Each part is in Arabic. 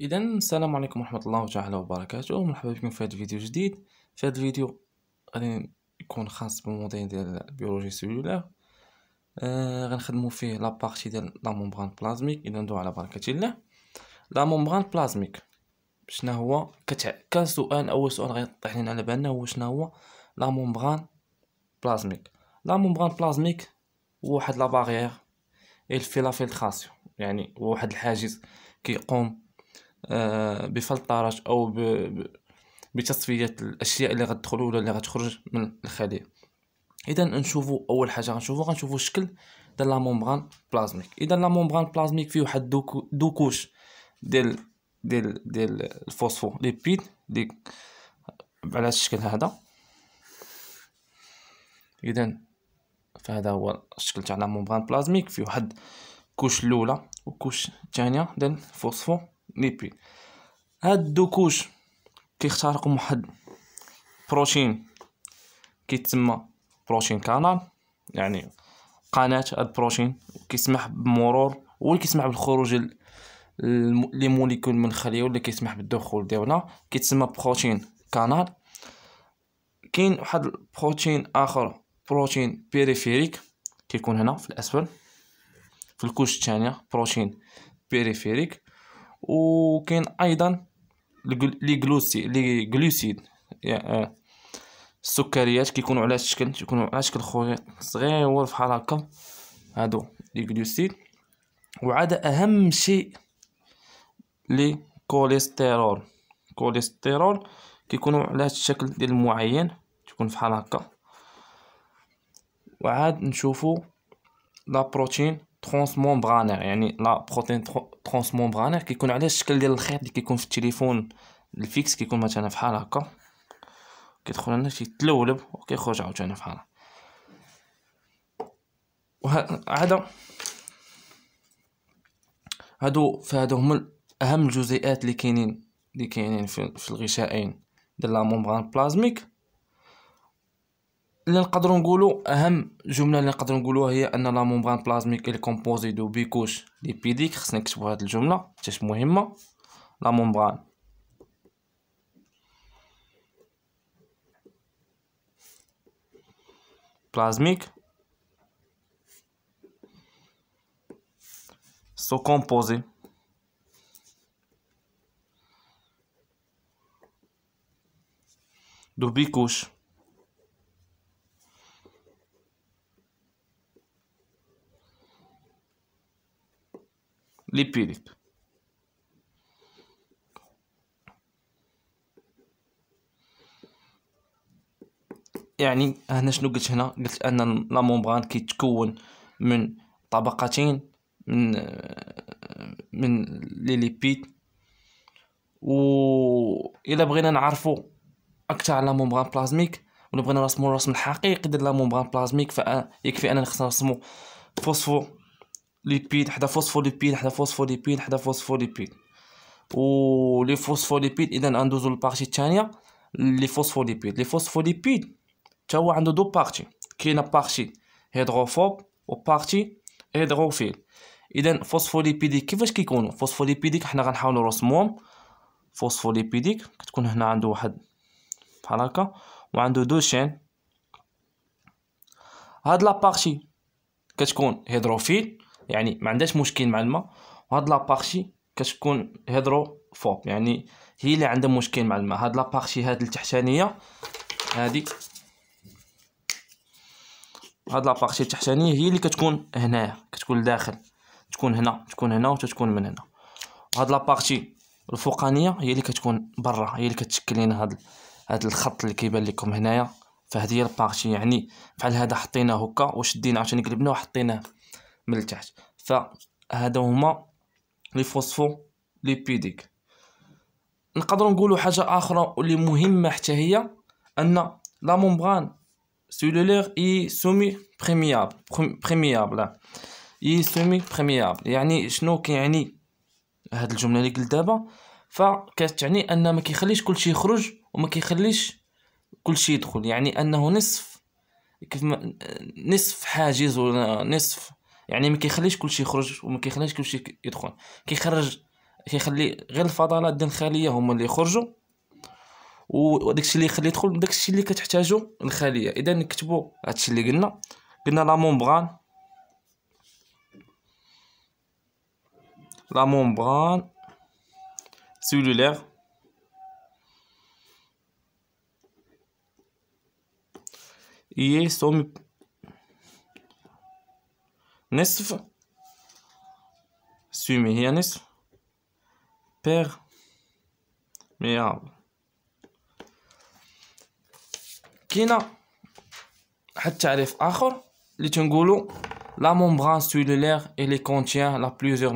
اذا السلام عليكم ورحمه الله تعالى وبركاته. مرحبا بكم في هذا الفيديو جديد. في هذا الفيديو غادي يكون خاص بالموديل ديال البيولوجي سيلولار. غنخدموا فيه لا بارتي ديال لا ممبران بلازميك. اذا ندوي على بركه الله. لا ممبران بلازميك شنو هو؟ كسؤال اول سؤال غيطيح لنا على بالنا هو شنو هو لا ممبران بلازميك. لا ممبران بلازميك هو واحد لا باغيير في لا فلتراسيون، يعني هو واحد الحاجز كيقوم بفلترة او بتصفية الاشياء اللي غتدخل ولا اللي غتخرج من الخلية. اذا نشوفوا اول حاجه غنشوفوا الشكل ديال لا ممبران بلازميك. اذا لا ممبران بلازميك فيه واحد دو كوش ديال الفوسفوليبيد اللي على هذا الشكل هذا. اذا فهذا هو الشكل تاع لا ممبران بلازميك، فيه واحد كوش الاولى وكوش الثانيه ديال الفوسفوليبيد. هاد دو كوش كيخترقوا واحد بروتين كيتسمى بروتين كانال، يعني قناة. هاد البروتين كيسمح بمرور واللي كيسمح بالخروج لي موليكول من الخلية، واللي كيسمح بالدخول ديالنا كيتسمى بروتين كانال. كاين واحد البروتين اخر بروتين بيريفيريك كيكون هنا في الاسفل في الكوش الثانية، بروتين بيريفيريك. وكاين ايضا لي غلوسيد يعني السكريات كيكونوا على الشكل خيوط صغيور بحال هكا، هادو لي غلوسيد. وعاد اهم شيء لي كوليسترول كيكونوا على هاد الشكل ديال معين، تكون بحال هكا. وعاد نشوفوا لا بروتين ترانسممبرانير، يعني لا بروتين ترانسممبرانير كيكون على الشكل ديال الخيط اللي كيكون في التليفون الفيكس، كيكون مثلا بحال هكا، كيدخل لنا شي تلولب وكيخرج عاوتاني بحال هكا. هادو هما اهم الجزيئات اللي كاينين في الغشائين ديال لا ممبران بلازميك. اللي نقدروا نقولوا اهم جمله اللي نقدروا نقولوها هي ان لا ممبران بلازميك اللي كومبوزي دو بيكوش ليبيديك. خصنا نكتبوا هاد الجمله حيت مهمه. لا ممبران plasmique sont composés de bicouches lipidiques. يعني هنا شنو قلت هنا؟ قلت ان لا ممبران كيتكون من طبقتين من لي ليبيد. و الا بغينا نعرفوا اكثر على ممبران بلازميك ولا بغينا نرسموا الرسم الحقيقي ديال لا ممبران بلازميك، فيكفي اننا خصنا نرسموا فوسفوليبيد حدا فوسفوليبيد حدا فوسفوليبيد حدا فوسفوليبيد و لي فوسفوليبيد. اذا ندوزو للبارتي الثانيه لي فوسفوليبيد تا هو عنده دو بارتي، كاينه بارتي هيدروفوب و بارتي هيدروفيل. اذا فوسفوليبيديك كيفاش كيكونوا؟ فوسفوليبيديك حنا غنحاولوا نرسموهم. فوسفوليبيديك كتكون هنا عنده واحد بحال هكا وعنده دو شين. هاد لا بارتي كتكون هيدروفيل يعني ما عندهاش مشكل مع الماء، وهاد لا بارتي كتكون هيدروفوب يعني هي اللي عندها مشكل مع الماء. هاد لا بارتي هاد التحتانيه هادي، هاد لا بارتي التحتانيه هي اللي كتكون هنايا، كتكون لداخل، تكون هنا وتتكون من هنا. هاد لا بارتي الفوقانيه هي اللي كتكون برا، هي اللي كتشكل لنا هاد الخط اللي كيبان لكم هنايا. فهذه هي البارتي، يعني بحال هذا حطيناه هكا وشدينا عاوتاني قلبناه وحطيناه من التحت. فهذا هما لي فوسفوليبيديك. نقدروا نقولوا حاجه اخرى اللي مهمه حتى هي ان لا ممبران سيلولير اي سومي بريميابل يعني شنو كيعني هاد الجمله اللي قلت دابا؟ فكتعني ان ما كيخليش كلشي يخرج وما كيخليش كلشي يدخل، يعني انه نصف حاجز ولا نصف، يعني ما كيخليش كلشي يخرج وما كيخليش كلشي يدخل. كيخرج كيخلي غير الفضلات ديال الخليه هما اللي يخرجوا، وداكشي اللي يخلي يدخل داكشي اللي كتحتاجو الخليه. اذا نكتبوا هادشي اللي قلنا لا ممبران cellulaire هي نصف سومي، هي نصف perméable. كاينه واحد التعريف اخر اللي تنقولوا la membrane cellulaire elle contient la plusieurs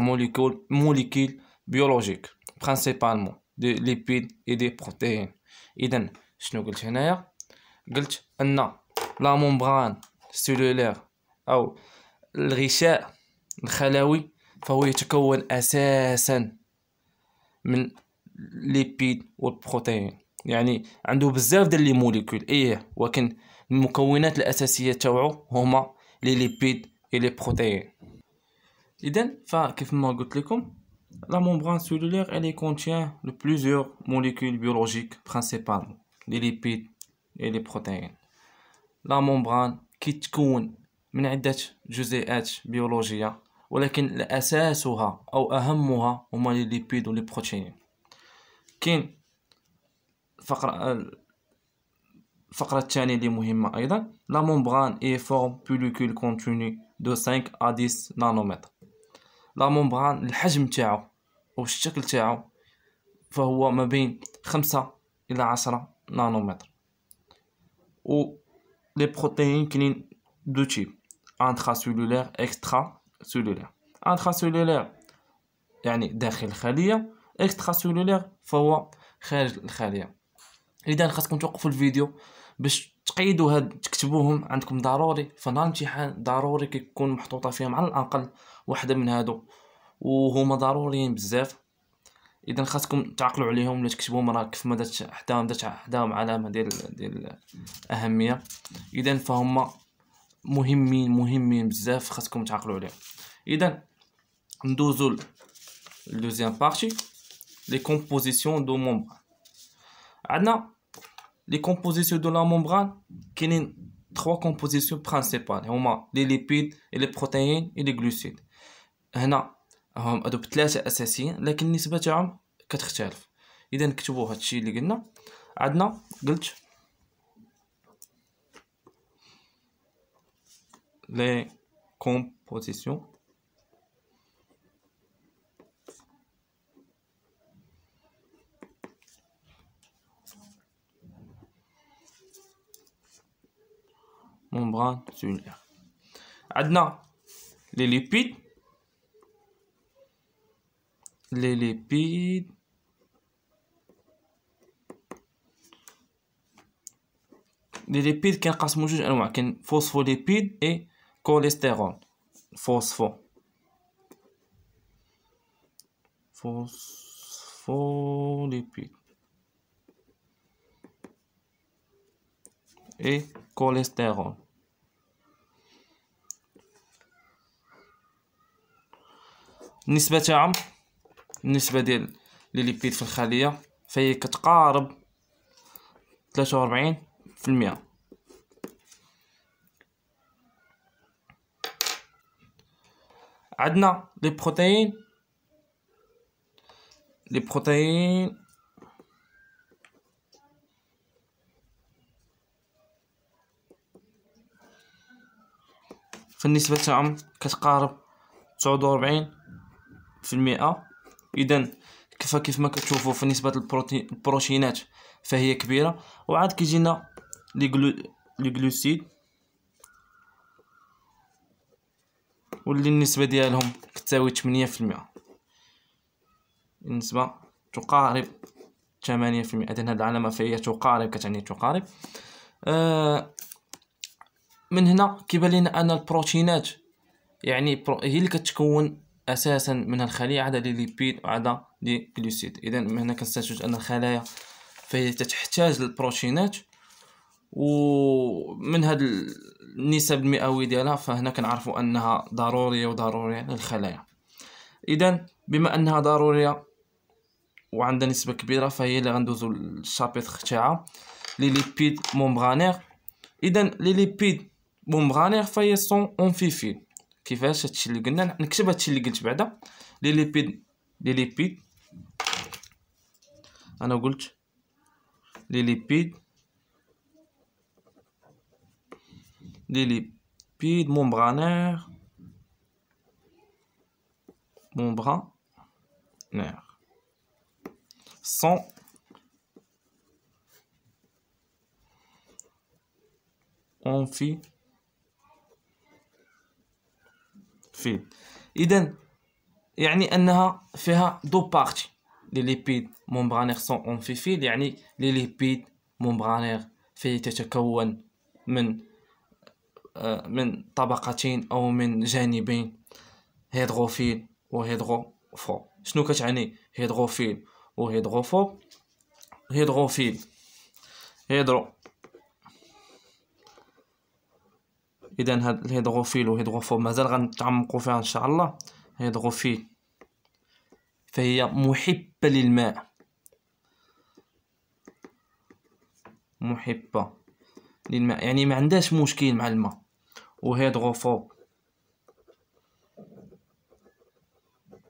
molécules biologiques principalement des lipides et des protéines. اذا شنو قلت هنايا؟ قلت ان la membrane cellulaire او الغشاء الخلوي فهو يتكون اساسا من ليبيد والبروتين، يعني عنده بزاف ديال لي موليكول ولكن المكونات الاساسيه تاوعو هما لي ليبيد et les protéines. اذا فكيف ما قلت لكم la membrane cellulaire elle contient plusieurs molécules biologiques principalement les lipides et les protéines. la membrane كيتكون من عده جزيئات بيولوجيه، ولكن اساسها او اهمها هما لي ليبيد ولي بروتين. كاين الفقرة الثانية اللي مهمة أيضا la membrane est forme pellicule contenue de 5 à 10 نانومتر. la membrane الحجم تاعو أو الشكل تاعو فهو ما بين 5 إلى 10 نانومتر. و لي بروتين كاينين دو تيب intracellulaire extracellulaire. intracellulaire يعني داخل الخلية، extracellulaire فهو خارج الخلية. اذا خاصكم توقفوا الفيديو باش تقيدوا هاد تكتبوهم عندكم ضروري، فنهار الامتحان ضروري كيكون محطوطه فيهم على الاقل واحده من هادو وهما ضروريين بزاف. اذا خاصكم تعقلوا عليهم ولا تكتبوهم، راه كيف ما درت حداهم علامه ديال اهميه. اذا فهم مهمين بزاف، خاصكم تعقلوا عليهم. اذا ندوزو لدوزيام بارتي لي كومبوزيسيون دو ممبران. عندنا les compositions de la membrane كاينين 3 compositions principales هما les lipides et les protéines et les glucides. هنا هادو بثلاثه اساسيين لكن النسبه تاعهم كتختلف. اذا نكتبوا هادشي اللي قلنا. عندنا قلت les compositions membrane cellulaire. عندنا les lipides كينقسموا جوج انواع، كاين فوسفوليبيد اي كوليسترول. فوسفوليبيد اي كوليسترول. النسبة تاعهم، النسبة ديال لي ليبيد في الخلية فهي كتقارب 43%. عندنا لي بروتين فالنسبة تاعهم كتقارب 49%. اذا كيف ما كتشوفوا في نسبة البروتينات فهي كبيرة. وعاد كيجينا لي جلوسيد واللي النسبة ديالهم كتساوي 8%. النسبة تقارب 8%. اذا هاد العلامة فهي تقارب، كتعني تقارب. من هنا كيبان لنا ان البروتينات يعني هي اللي كتكون اساسا من الخليه، عدا لي ليبيد وعدا لي جلوسيد. اذا من هنا كنستنتج ان الخلايا فهي تحتاج للبروتينات، ومن هاد النسب المئويه ديالها فهنا كنعرفوا انها ضروريه للخلايا. اذا بما انها ضروريه وعندها نسبة كبيرة، فهي اللي غندوزو للشابيتر تاعها لي ليبيد ممبرانير. اذا لي ليبيد ممبرانير فهي سون اونفيفيل. كيفاش؟ هادشي اللي قلنا، نكتب هادشي اللي قلت بعدا. لي ليبيد انا قلت لي ليبيد ممبرانير sont amphiphiles. إذن يعني أنها فيها دو بارتي. لي ليبيد ممبرانير سون أمفيفيل، يعني لي ليبيد ممبرانير فهي تتكون من طبقتين أو من جانبين، هيدروفيل وهيدروفوب. شنو كتعني هيدروفيل وهيدروفوب؟ هيدرو اذا هاد الهيدروفيل وهيدروفوب مازال غنتعمقوا فيها ان شاء الله. هيدروفيل فهي محبة للماء، يعني ما عندهاش مشكل مع الماء. وهيدروفوب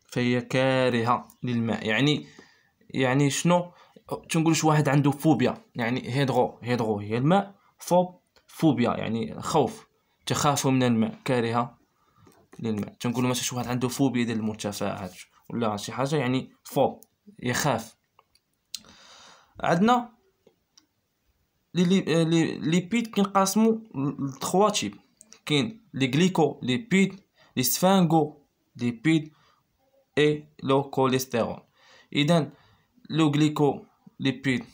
فهي كارهة للماء. يعني شنو تنقول؟ شي واحد عنده فوبيا، يعني هيدرو هي الماء، فوبيا يعني خوف، تخاف من الماء، كارهة للماء. تنقولوا مثلا شي واحد عنده فوبيا ديال المرتفعات ولا شي حاجه، يعني يخاف. عندنا ليبيد كينقسموا ل 3 تيب. كاين لي غليكو ليبيد، لي سفانغو ليبيد، اي لو كوليسترول. اذا لو غليكو ليبيد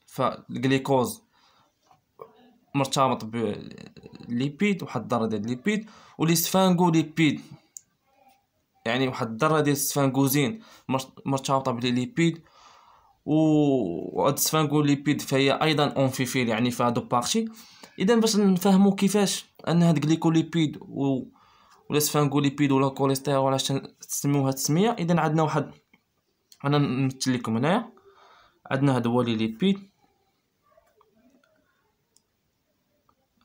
فالغليكوز مرتبط بالليبيد، واحد الذره ديال الليبيد. ولي سفانغو ليبيد يعني واحد الذره ديال السفنغوزين مرتبطه بالليبيد. وهاد السفنغوليبيد فهي ايضا اونفيفيل، يعني فيها دو بارتي. اذا باش نفهموا كيفاش ان هاد غليكوليبيد ولا سفنغوليبيد ولا كوليسترول علاش تسميوها التسميه، اذا عندنا واحد، انا نمثل لكم هنايا. عندنا هذا هو لي ليبيد،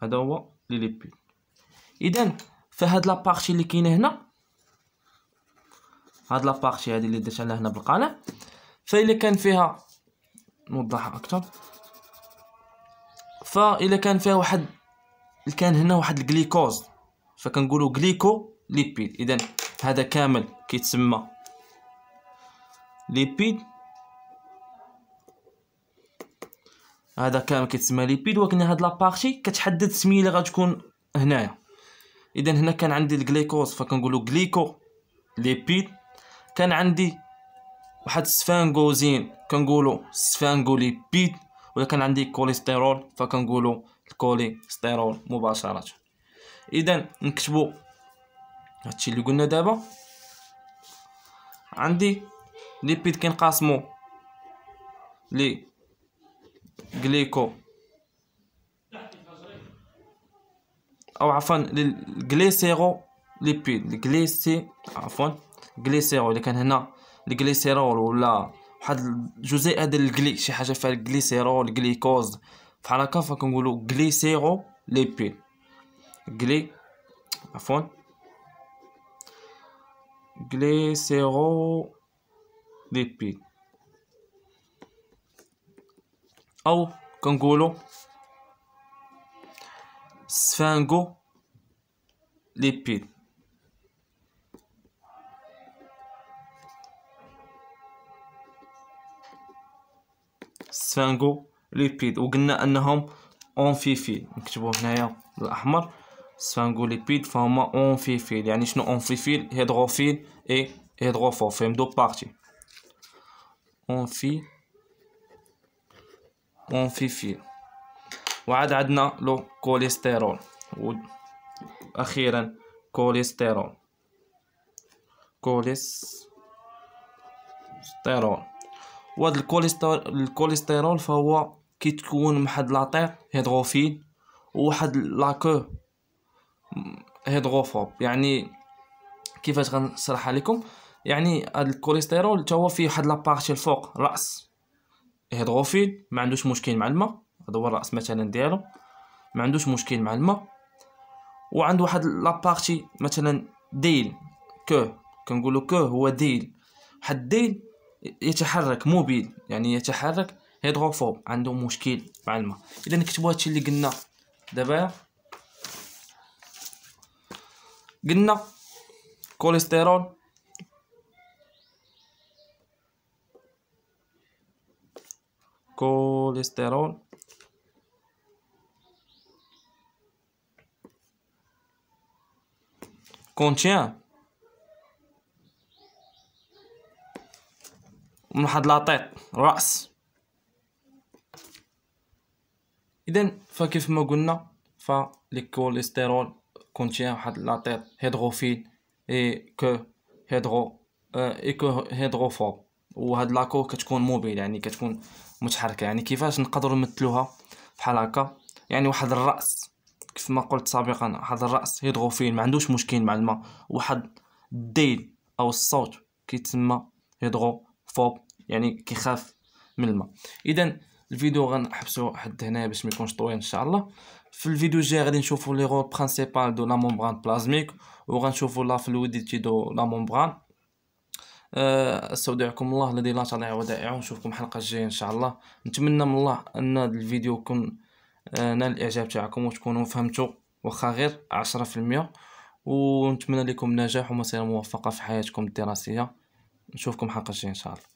هذا هو لي ليبيد. اذا فهاد لابارتي اللي كاينه هنا، هاد لابارتي هادي اللي درت عليها هنا بالقلم، فإلا كان فيها، نوضحها اكثر، فإلا كان فيها واحد، كان هنا واحد الجليكوز، فكنقولوا غليكو ليبيد. اذا هذا كامل كيتسمى ليبيد، هذا كامل كيتسمى ليبيد. ولكن هاد لابارتي كتحدد السميه اللي غتكون هنايا. اذا هنا كان عندي الجليكوز فكنقولوا غليكو ليبيد. كان عندي واحد السفنغوزين كنقولوا سفنغوليبيد. ولا كان عندي كوليسترول فكنقولوا الكوليسترول مباشره. اذا نكتبوا هادشي اللي قلنا دابا. عندي ليبيد كينقسموا لي غليكو او عفوا للغليسيرو ليبيد، غليسيرو. الا كان هنا الغليسيرول ولا واحد الجزيء ديال الغلي، شي حاجه فيها الغليسيرول الغليكوز بحال هكا، فكنقولوا غليسيرو ليبيد. غليسيرو ليبيد، او كنقولوا سفنغو ليبيد. سفنغو ليبيد، وقلنا انهم اونفيفيل. نكتبوا هنايا بالاحمر سفنغوليبيد فهما اونفيفيل. يعني شنو اونفيفيل؟ هيدروفيل اي هيدروفوب، فهم دو بارتي. اونفيفيل. وعاد عندنا لو كوليسترول، واخيرا كوليسترول. وهاد الكوليسترول فهو كيتكون من واحد لاطير هيدروفيل وواحد لاكو هيدروفوب. يعني كيفاش غنشرحها لكم؟ يعني هاد الكوليسترول تا هو فيه واحد لابارتي الفوق الراس هيدروفيل، ما عندوش مشكل مع الماء، هذا هو الراس مثلا ديالو ما عندوش مشكل مع الماء. وعنده واحد لابارتي مثلا ديل كو، كنقولوا كو هو ديل، واحد ديل يتحرك موبيل، يعني يتحرك هيدروفوب، عنده مشكل مع الماء. اذا نكتبوا هادشي اللي قلنا قلنا كوليسترول كوليسترول contient من واحد لاطيط راس. اذا فكيف ما قلنا فلي كوليسترول كونتيان واحد لاطيط هيدروفيل اي كو هيدروفوب، وهاد لاكو كتكون موبيل يعني كتكون متحركه. يعني كيفاش نقدروا نمثلوها بحال هكا؟ يعني واحد الراس كيف ما قلت سابقا، واحد الراس هيدروفيل ما عندوش مشكل مع الماء، واحد الديل او الصوت كيتسمى هيدروفوب يعني كيخاف من الماء. اذا الفيديو غنحبسو حد هنا باش ما يكونش طويل ان شاء الله. في الفيديو الجاي غادي نشوفوا لي رول برينسيبال دو لا ممبران بلازميك، وغنشوفوا لا فلويديتي دو لا ممبران. استودعكم الله الذي لا تضيع ودائعه، ونشوفكم الحلقه الجايه ان شاء الله. نتمنى من الله ان هذا الفيديو يكون نال الاعجاب تاعكم وتكونوا فهمتوا واخا غير 10%، ونتمنى لكم النجاح ومسيره موفقه في حياتكم الدراسيه. نشوفكم الحلقه الجايه ان شاء الله.